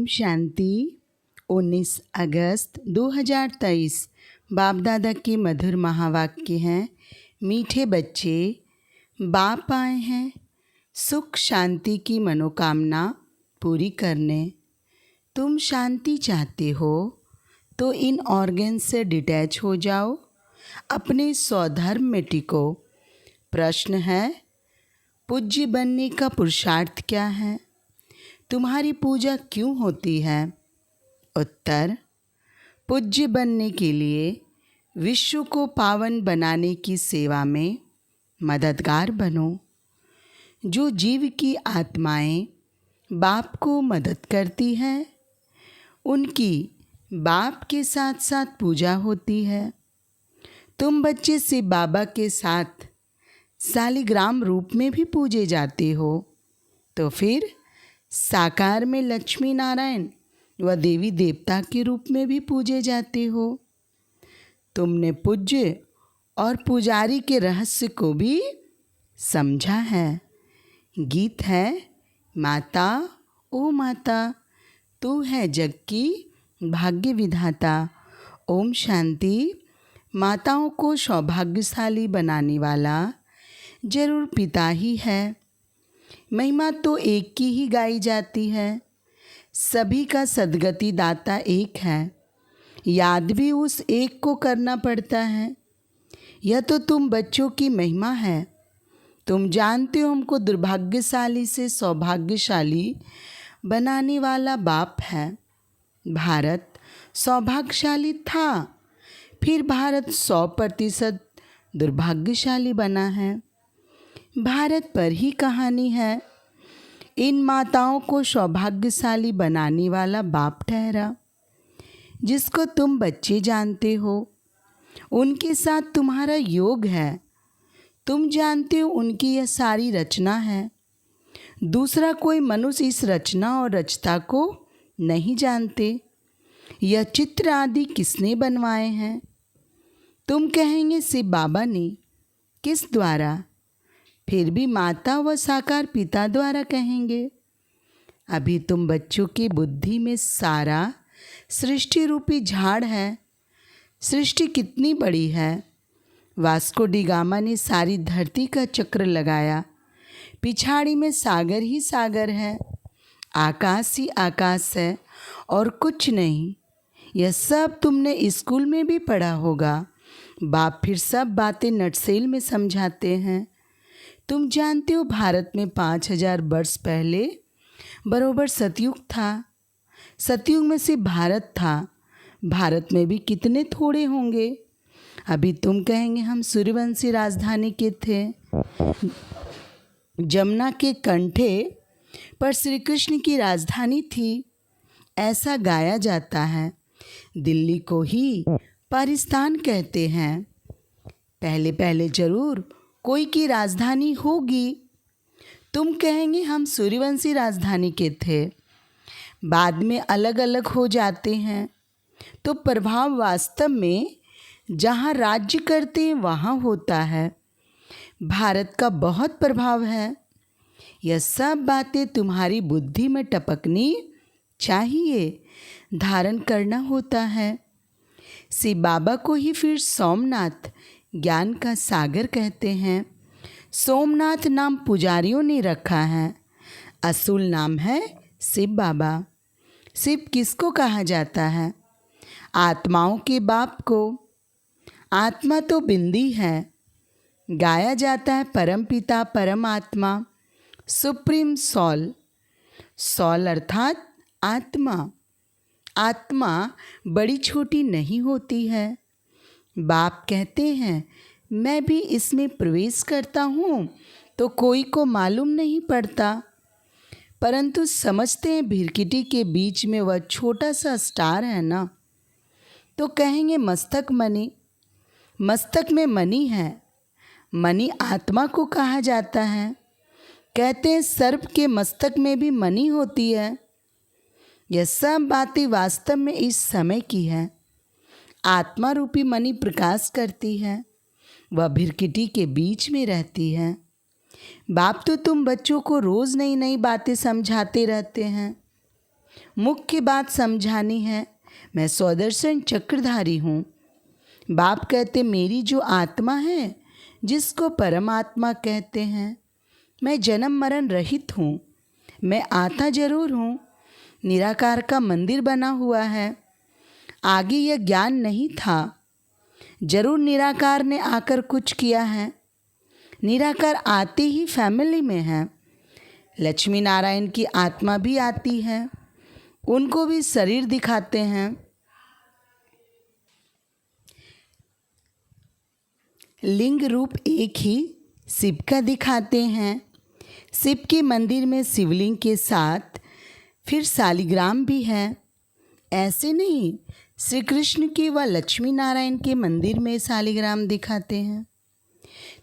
ओम शांति। 19 अगस्त 2023 बाप दादा के मधुर महावाक्य हैं। मीठे बच्चे, बाप आए हैं सुख शांति की मनोकामना पूरी करने। तुम शांति चाहते हो तो इन ऑर्गन से डिटैच हो जाओ, अपने स्वधर्म में टिको। प्रश्न है, पूज्य बनने का पुरुषार्थ क्या है? तुम्हारी पूजा क्यों होती है? उत्तर, पूज्य बनने के लिए विश्व को पावन बनाने की सेवा में मददगार बनो। जो जीव की आत्माएं बाप को मदद करती हैं, उनकी बाप के साथ साथ पूजा होती है। तुम बच्चे से बाबा के साथ शालिग्राम रूप में भी पूजे जाते हो, तो फिर साकार में लक्ष्मी नारायण व देवी देवता के रूप में भी पूजे जाते हो। तुमने पूज्य और पुजारी के रहस्य को भी समझा है। गीत है, माता ओ माता, तू है जग की भाग्य विधाता। ओम शांति। माताओं को सौभाग्यशाली बनाने वाला जरूर पिता ही है। महिमा तो एक की ही गाई जाती है। सभी का सद्गति दाता एक है, याद भी उस एक को करना पड़ता है। यह तो तुम बच्चों की महिमा है। तुम जानते हो हमको दुर्भाग्यशाली से सौभाग्यशाली बनाने वाला बाप है। भारत सौभाग्यशाली था, फिर भारत 100% दुर्भाग्यशाली बना है। भारत पर ही कहानी है। इन माताओं को सौभाग्यशाली बनाने वाला बाप ठहरा, जिसको तुम बच्चे जानते हो। उनके साथ तुम्हारा योग है। तुम जानते हो उनकी यह सारी रचना है। दूसरा कोई मनुष्य इस रचना और रचता को नहीं जानते। यह चित्र आदि किसने बनवाए हैं? तुम कहेंगे शिव बाबा ने। किस द्वारा? फिर भी माता व साकार पिता द्वारा कहेंगे। अभी तुम बच्चों की बुद्धि में सारा सृष्टि रूपी झाड़ है। सृष्टि कितनी बड़ी है। वास्को डी गामा ने सारी धरती का चक्र लगाया। पिछाड़ी में सागर ही सागर है, आकाश ही आकाश है और कुछ नहीं। यह सब तुमने स्कूल में भी पढ़ा होगा। बाप फिर सब बातें नटसेल में समझाते हैं। तुम जानते हो भारत में 5000 वर्ष पहले बरोबर सतयुग था। सतयुग में से भारत था। भारत में भी कितने थोड़े होंगे। अभी तुम कहेंगे हम सूर्यवंशी राजधानी के थे। जमुना के कंठे पर श्री कृष्ण की राजधानी थी, ऐसा गाया जाता है। दिल्ली को ही पाकिस्तान कहते हैं। पहले पहले जरूर कोई की राजधानी होगी। तुम कहेंगे हम सूर्यवंशी राजधानी के थे, बाद में अलग अलग हो जाते हैं। तो प्रभाव वास्तव में जहाँ राज्य करते हैं वहाँ होता है। भारत का बहुत प्रभाव है। यह सब बातें तुम्हारी बुद्धि में टपकनी चाहिए, धारण करना होता है। शिव बाबा को ही फिर सोमनाथ ज्ञान का सागर कहते हैं। सोमनाथ नाम पुजारियों ने रखा है, असूल नाम है शिव बाबा। शिव किसको कहा जाता है? आत्माओं के बाप को। आत्मा तो बिंदी है। गाया जाता है परम पिता परमात्मा, सुप्रीम सॉल। सॉल अर्थात आत्मा। आत्मा बड़ी छोटी नहीं होती है। बाप कहते हैं मैं भी इसमें प्रवेश करता हूँ तो कोई को मालूम नहीं पड़ता, परंतु समझते हैं भिरकिटी के बीच में वह छोटा सा स्टार है ना। तो कहेंगे मस्तक मणि। मस्तक में मणि है। मणि आत्मा को कहा जाता है। कहते हैं सर्प के मस्तक में भी मणि होती है। यह सब बातें वास्तव में इस समय की है। आत्मा रूपी मणि प्रकाश करती है, वह भिरकिटी के बीच में रहती है। बाप तो तुम बच्चों को रोज़ नई नई बातें समझाते रहते हैं। मुख्य बात समझानी है। मैं स्वदर्शन चक्रधारी हूँ। बाप कहते मेरी जो आत्मा है, जिसको परमात्मा कहते हैं, मैं जन्म मरण रहित हूँ। मैं आता जरूर हूँ। निराकार का मंदिर बना हुआ है। आगे यह ज्ञान नहीं था। जरूर निराकार ने आकर कुछ किया है। निराकार आते ही फैमिली में है। लक्ष्मी नारायण की आत्मा भी आती है। उनको भी शरीर दिखाते हैं। लिंग रूप एक ही शिव का दिखाते हैं। शिव के मंदिर में शिवलिंग के साथ फिर शालिग्राम भी है। ऐसे नहीं, श्री कृष्ण के व लक्ष्मी नारायण के मंदिर में शालिग्राम दिखाते हैं।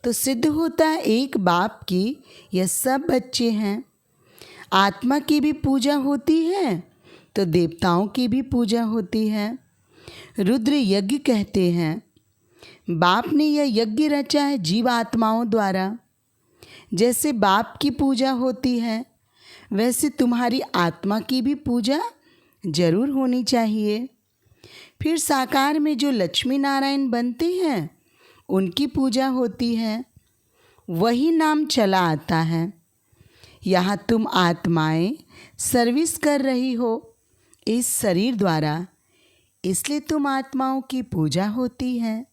तो सिद्ध होता है एक बाप की यह सब बच्चे हैं। आत्मा की भी पूजा होती है तो देवताओं की भी पूजा होती है। रुद्र यज्ञ कहते हैं। बाप ने यह यज्ञ रचा है जीव आत्माओं द्वारा। जैसे बाप की पूजा होती है, वैसे तुम्हारी आत्मा की भी पूजा जरूर होनी चाहिए। फिर साकार में जो लक्ष्मी नारायण बनते हैं, उनकी पूजा होती है। वही नाम चला आता है। यहाँ तुम आत्माएं सर्विस कर रही हो इस शरीर द्वारा, इसलिए तुम आत्माओं की पूजा होती है।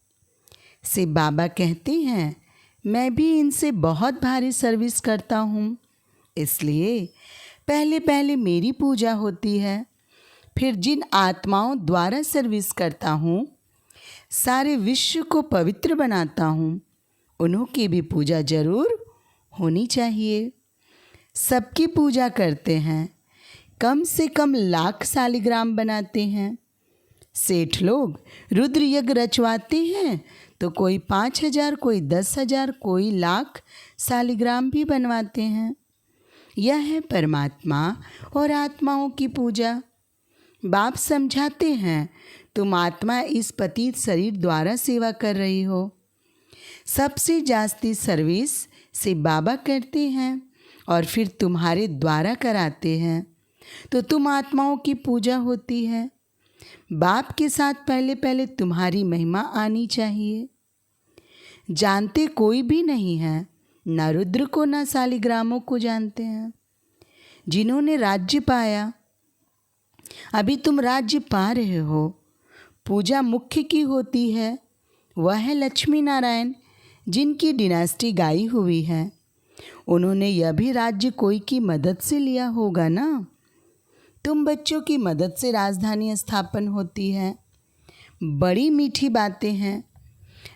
से बाबा कहते हैं मैं भी इनसे बहुत भारी सर्विस करता हूँ, इसलिए पहले पहले मेरी पूजा होती है। फिर जिन आत्माओं द्वारा सर्विस करता हूँ, सारे विश्व को पवित्र बनाता हूँ, उन्हों की भी पूजा जरूर होनी चाहिए। सबकी पूजा करते हैं। कम से कम लाख शालिग्राम बनाते हैं। सेठ लोग रुद्र यज्ञ रचवाते हैं तो कोई 5,000, कोई 10,000, कोई लाख शालिग्राम भी बनवाते हैं। यह है परमात्मा और आत्माओं की पूजा। बाप समझाते हैं तुम आत्मा इस पतित शरीर द्वारा सेवा कर रही हो। सबसे जास्ती सर्विस से बाबा करते हैं और फिर तुम्हारे द्वारा कराते हैं, तो तुम आत्माओं की पूजा होती है। बाप के साथ पहले पहले तुम्हारी महिमा आनी चाहिए। जानते कोई भी नहीं है, न रुद्र को न शालिग्रामों को जानते हैं। जिन्होंने राज्य पाया, अभी तुम राज्य पा रहे हो। पूजा मुख्य की होती है। वह है लक्ष्मी नारायण, जिनकी डिनास्टी गाई हुई है। उन्होंने यह भी राज्य कोई की मदद से लिया होगा ना। तुम बच्चों की मदद से राजधानी स्थापन होती है। बड़ी मीठी बातें हैं।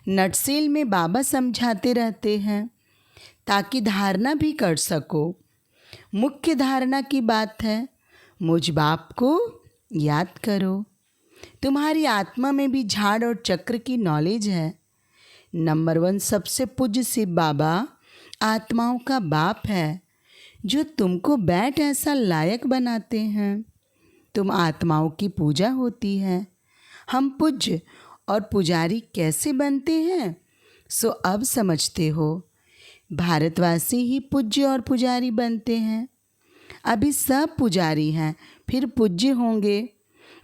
नटसेल में बाबा समझाते रहते हैं ताकि धारणा भी कर सको। मुख्य धारणा की बात है, मुझ बाप को याद करो। तुम्हारी आत्मा में भी झाड़ और चक्र की नॉलेज है। नंबर 1 सबसे पूज्य शिव बाबा आत्माओं का बाप है, जो तुमको बैठ ऐसा लायक बनाते हैं। तुम आत्माओं की पूजा होती है। हम पूज्य और पुजारी कैसे बनते हैं, सो अब समझते हो। भारतवासी ही पूज्य और पुजारी बनते हैं। अभी सब पुजारी हैं, फिर पूज्य होंगे।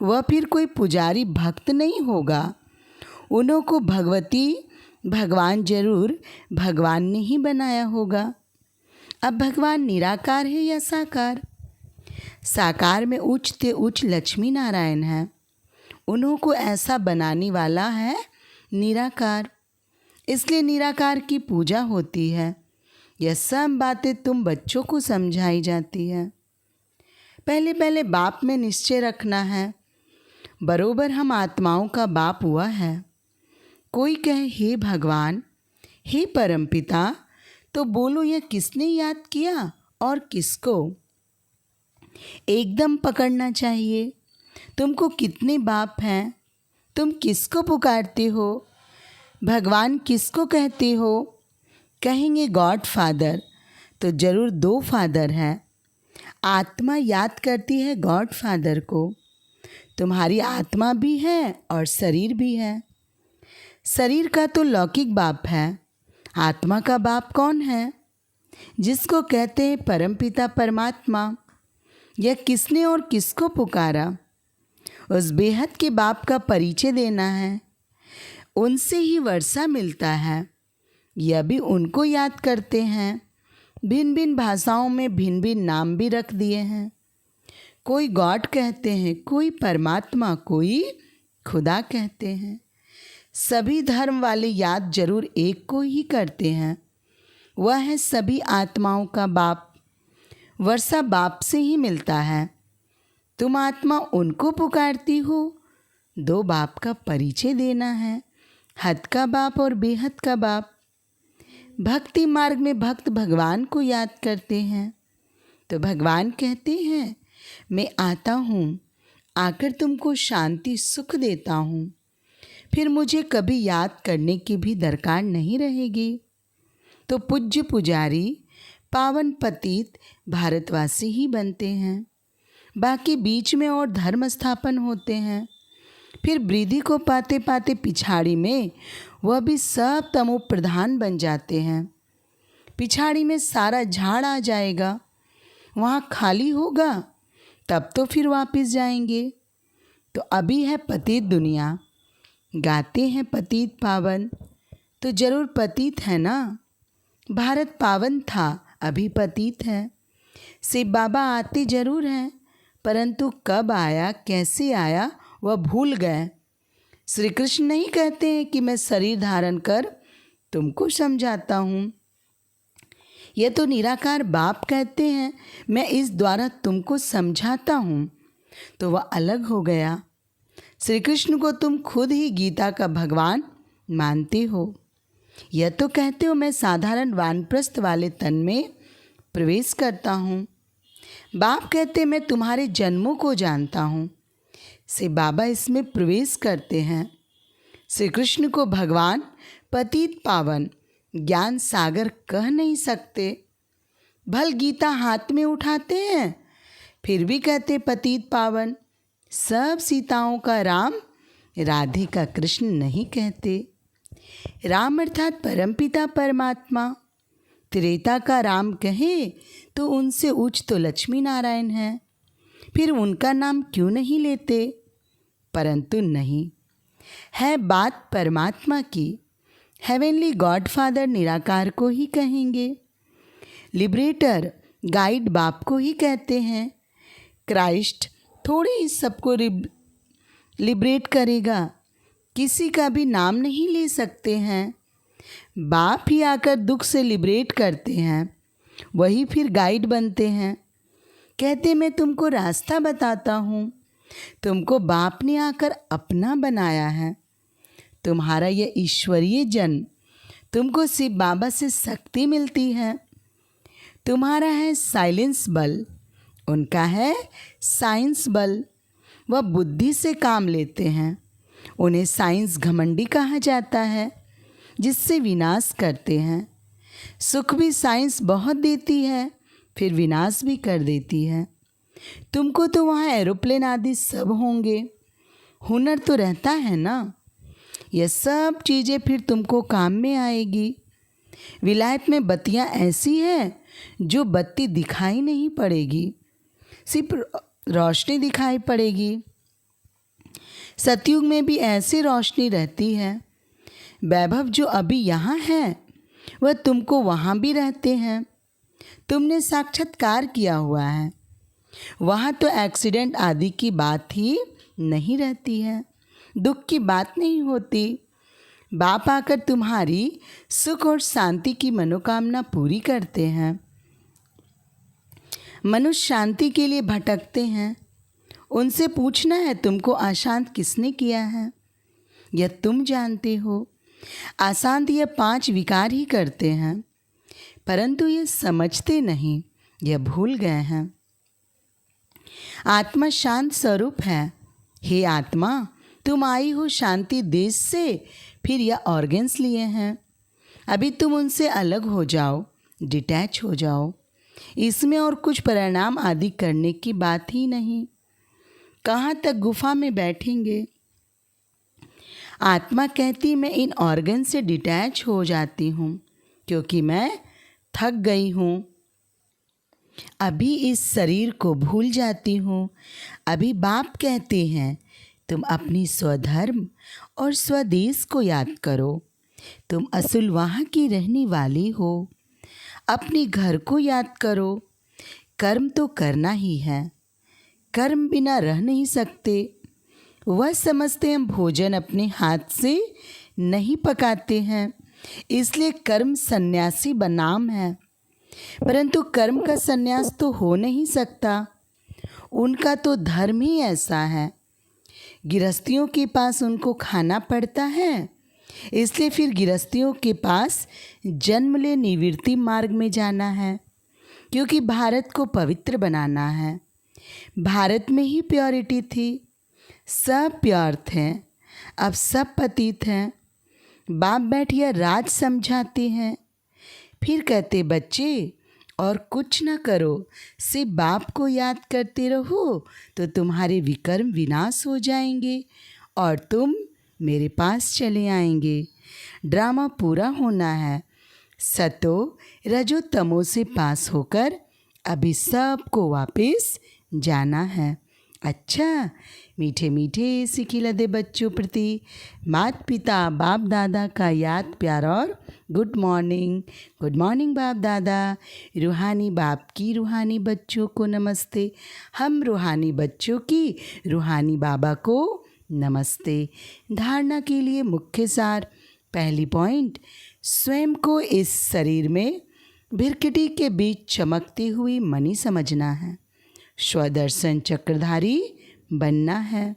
वह फिर कोई पुजारी भक्त नहीं होगा। उन्हों को भगवती भगवान जरूर भगवान ने ही बनाया होगा। अब भगवान निराकार है या साकार? साकार में उच्च ते उच्च लक्ष्मी नारायण है। उन्हों को ऐसा बनाने वाला है निराकार, इसलिए निराकार की पूजा होती है। यह सब बातें तुम बच्चों को समझाई जाती है। पहले पहले बाप में निश्चय रखना है। बरोबर हम आत्माओं का बाप हुआ है। कोई कहे हे भगवान, हे परमपिता, तो बोलो यह किसने याद किया और किसको? एकदम पकड़ना चाहिए। तुमको कितने बाप हैं? तुम किसको पुकारते हो? भगवान किसको कहते हो? कहेंगे गॉड फादर, तो ज़रूर 2 फादर हैं। आत्मा याद करती है गॉड फादर को। तुम्हारी आत्मा भी है और शरीर भी है। शरीर का तो लौकिक बाप है। आत्मा का बाप कौन है? जिसको कहते हैं परमपिता परमात्मा। यह किसने और किसको पुकारा? उस बेहद के बाप का परिचय देना है। उनसे ही वर्षा मिलता है। यह भी उनको याद करते हैं। भिन्न भिन्न भाषाओं में भिन्न भिन्न नाम भी रख दिए हैं। कोई गॉड कहते हैं, कोई परमात्मा, कोई खुदा कहते हैं। सभी धर्म वाले याद जरूर एक को ही करते हैं। वह है सभी आत्माओं का बाप। वर्षा बाप से ही मिलता है। तुम आत्मा उनको पुकारती हो। दो बाप का परिचय देना है, हद का बाप और बेहद का बाप। भक्ति मार्ग में भक्त भगवान को याद करते हैं तो भगवान कहते हैं, मैं आता हूँ, आकर तुमको शांति सुख देता हूँ। फिर मुझे कभी याद करने की भी दरकार नहीं रहेगी। तो पूज्य पुजारी, पावन पतित भारतवासी ही बनते हैं। बाकी बीच में और धर्म स्थापन होते हैं। फिर वृद्धि को पाते पाते पिछाड़ी में वह भी सब तमो प्रधान बन जाते हैं। पिछाड़ी में सारा झाड़ आ जाएगा, वहाँ खाली होगा, तब तो फिर वापस जाएंगे। तो अभी है पतित दुनिया, गाते हैं पतित पावन, तो जरूर पतित है ना। भारत पावन था, अभी पतित है। शिव बाबा आते जरूर हैं, परंतु कब आया, कैसे आया, वह भूल गए। श्री कृष्ण नहीं कहते हैं कि मैं शरीर धारण कर तुमको समझाता हूँ। यह तो निराकार बाप कहते हैं, मैं इस द्वारा तुमको समझाता हूँ। तो वह अलग हो गया। श्री कृष्ण को तुम खुद ही गीता का भगवान मानते हो। यह तो कहते हो मैं साधारण वानप्रस्थ वाले तन में प्रवेश करता हूँ। बाप कहते मैं तुम्हारे जन्मों को जानता हूँ। से बाबा इसमें प्रवेश करते हैं। श्री कृष्ण को भगवान पतित पावन ज्ञान सागर कह नहीं सकते। भल गीता हाथ में उठाते हैं, फिर भी कहते पतित पावन। सब सीताओं का राम, राधे का कृष्ण नहीं कहते। राम अर्थात परमपिता परमात्मा। त्रेता का राम कहे तो उनसे उच्च तो लक्ष्मी नारायण है, फिर उनका नाम क्यों नहीं लेते? परंतु नहीं, है बात परमात्मा की। हेवनली गॉड फादर निराकार को ही कहेंगे। लिबरेटर, गाइड बाप को ही कहते हैं। क्राइस्ट थोड़े ही सबको लिबरेट करेगा, किसी का भी नाम नहीं ले सकते हैं। बाप ही आकर दुख से लिबरेट करते हैं, वही फिर गाइड बनते हैं। कहते मैं तुमको रास्ता बताता हूँ। तुमको बाप ने आकर अपना बनाया है। तुम्हारा यह ईश्वरीय जन्म, तुमको शिव बाबा से शक्ति मिलती है। तुम्हारा है साइलेंस बल, उनका है साइंस बल। वह बुद्धि से काम लेते हैं। उन्हें साइंस घमंडी कहा जाता है, जिससे विनाश करते हैं। सुख भी साइंस बहुत देती है, फिर विनाश भी कर देती है। तुमको तो वहाँ एरोप्लेन आदि सब होंगे, हुनर तो रहता है ना। यह सब चीज़ें फिर तुमको काम में आएगी। विलायत में बत्तियाँ ऐसी हैं जो बत्ती दिखाई नहीं पड़ेगी, सिर्फ रोशनी दिखाई पड़ेगी। सतयुग में भी ऐसी रोशनी रहती है। वैभव जो अभी यहाँ है वह तुमको वहाँ भी रहते हैं। तुमने साक्षात्कार किया हुआ है। वहाँ तो एक्सीडेंट आदि की बात ही नहीं रहती है, दुख की बात नहीं होती। बाप आकर तुम्हारी सुख और शांति की मनोकामना पूरी करते हैं। मनुष्य शांति के लिए भटकते हैं। उनसे पूछना है तुमको अशांत किसने किया है, यह तुम जानते हो। अशांत यह 5 विकार ही करते हैं, परंतु ये समझते नहीं, यह भूल गए हैं। आत्मा शांत स्वरूप है। हे आत्मा, तुम आई हो शांति देश से, फिर यह ऑर्गन्स लिए हैं। अभी तुम उनसे अलग हो जाओ, डिटैच हो जाओ। इसमें और कुछ परिणाम आदि करने की बात ही नहीं। कहाँ तक गुफा में बैठेंगे। आत्मा कहती मैं इन ऑर्गन से डिटैच हो जाती हूँ, क्योंकि मैं थक गई हूँ। अभी इस शरीर को भूल जाती हूँ। अभी बाप कहते हैं, तुम अपनी स्वधर्म और स्वदेश को याद करो। तुम असल वहाँ की रहने वाली हो। अपने घर को याद करो। कर्म तो करना ही है। कर्म बिना रह नहीं सकते। वह समझते हम भोजन अपने हाथ से नहीं पकाते हैं, इसलिए कर्म सन्यासी बनाम है। परंतु कर्म का सन्यास तो हो नहीं सकता। उनका तो धर्म ही ऐसा है। गृहस्थियों के पास उनको खाना पड़ता है, इसलिए फिर गृहस्थियों के पास जन्म ले निवृत्ति मार्ग में जाना है, क्योंकि भारत को पवित्र बनाना है। भारत में ही प्योरिटी थी। सब प्योर थे, अब सब पतित हैं। बाप बैठिया राज समझाते हैं, फिर कहते बच्चे और कुछ ना करो, सिर्फ बाप को याद करते रहो तो तुम्हारे विकर्म विनाश हो जाएंगे और तुम मेरे पास चले आएंगे। ड्रामा पूरा होना है। सतो रजो तमो से पास होकर अभी सबको वापस जाना है। अच्छा, मीठे मीठे सिखिलदे बच्चों प्रति माता पिता बाप दादा का याद प्यार और गुड मॉर्निंग बाप दादा। रूहानी बाप की रूहानी बच्चों को नमस्ते। हम रूहानी बच्चों की रूहानी बाबा को नमस्ते। धारणा के लिए मुख्य सार। पहली पॉइंट, स्वयं को इस शरीर में भिरकिटी के बीच चमकती हुई मणि समझना है। स्वदर्शन चक्रधारी बनना है।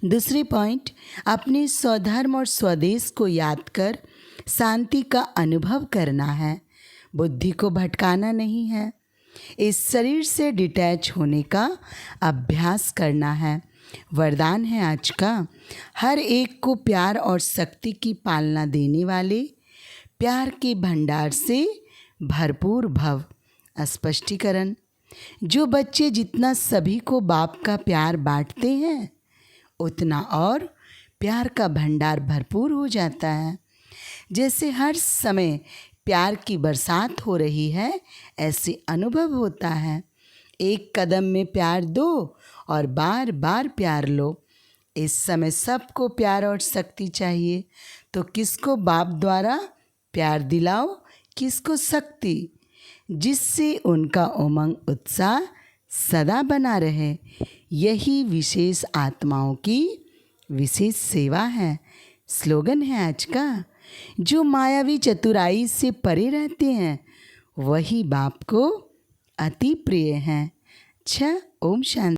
दूसरी पॉइंट, अपने स्वधर्म और स्वदेश को याद कर शांति का अनुभव करना है। बुद्धि को भटकाना नहीं है। इस शरीर से डिटैच होने का अभ्यास करना है। वरदान है आज का, हर एक को प्यार और शक्ति की पालना देने वाले प्यार के भंडार से भरपूर भव। स्पष्टीकरण, जो बच्चे जितना सभी को बाप का प्यार बांटते हैं, उतना और प्यार का भंडार भरपूर हो जाता है। जैसे हर समय प्यार की बरसात हो रही है, ऐसे अनुभव होता है। एक कदम में प्यार दो और बार बार प्यार लो। इस समय सबको प्यार और शक्ति चाहिए, तो किसको बाप द्वारा प्यार दिलाओ, किसको शक्ति, जिससे उनका उमंग उत्साह सदा बना रहे। यही विशेष आत्माओं की विशेष सेवा है। स्लोगन है आज का, जो मायावी चतुराई से परे रहते हैं वही बाप को अति प्रिय हैं। अच्छा, ओम शांति।